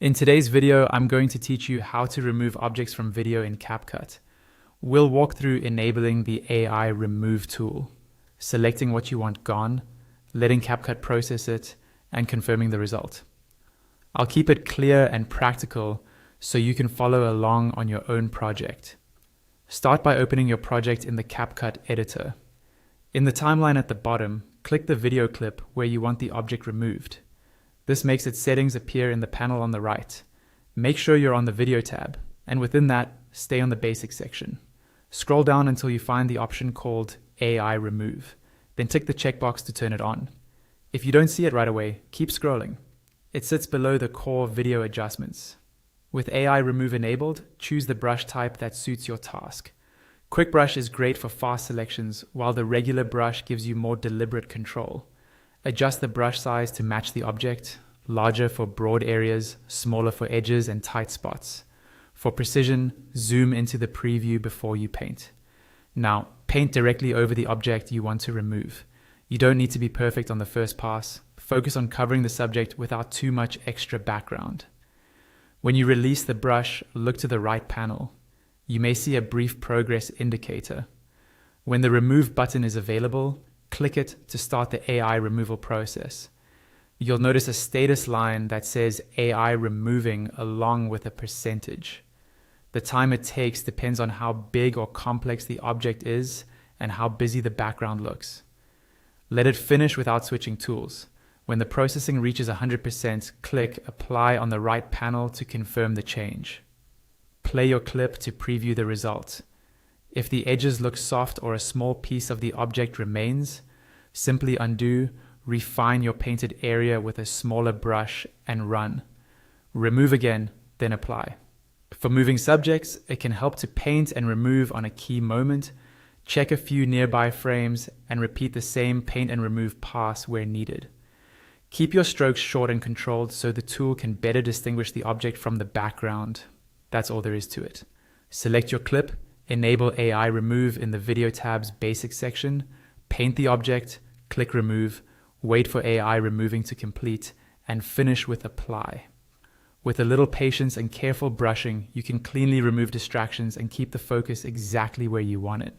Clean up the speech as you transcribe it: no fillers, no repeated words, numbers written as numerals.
In today's video, I'm going to teach you how to remove objects from video in CapCut. We'll walk through enabling the AI Remove tool, selecting what you want gone, letting CapCut process it, and confirming the result. I'll keep it clear and practical so you can follow along on your own project. Start by opening your project in the CapCut editor. In the timeline at the bottom, click the video clip where you want the object removed. This makes its settings appear in the panel on the right. Make sure you're on the video tab, and within that, stay on the basics section. Scroll down until you find the option called AI Remove, then tick the checkbox to turn it on. If you don't see it right away, keep scrolling. It sits below the core video adjustments. With AI Remove enabled, choose the brush type that suits your task. Quick brush is great for fast selections, while the regular brush gives you more deliberate control. Adjust the brush size to match the object, larger for broad areas, smaller for edges and tight spots. For precision, zoom into the preview before you paint. Now, paint directly over the object you want to remove. You don't need to be perfect on the first pass. Focus on covering the subject without too much extra background. When you release the brush, look to the right panel. You may see a brief progress indicator. When the Remove button is available, click it to start the AI removal process. You'll notice a status line that says AI removing along with a percentage. The time it takes depends on how big or complex the object is and how busy the background looks. Let it finish without switching tools. When the processing reaches 100%, click Apply on the right panel to confirm the change. Play your clip to preview the result. If the edges look soft or a small piece of the object remains, simply undo, refine your painted area with a smaller brush and run. Remove again, then apply. For moving subjects, it can help to paint and remove on a key moment, check a few nearby frames, and repeat the same paint and remove pass where needed. Keep your strokes short and controlled so the tool can better distinguish the object from the background. That's all there is to it. Select your clip, enable AI Remove in the Video tab's Basics section, paint the object, click Remove, wait for AI Removing to complete, and finish with Apply. With a little patience and careful brushing, you can cleanly remove distractions and keep the focus exactly where you want it.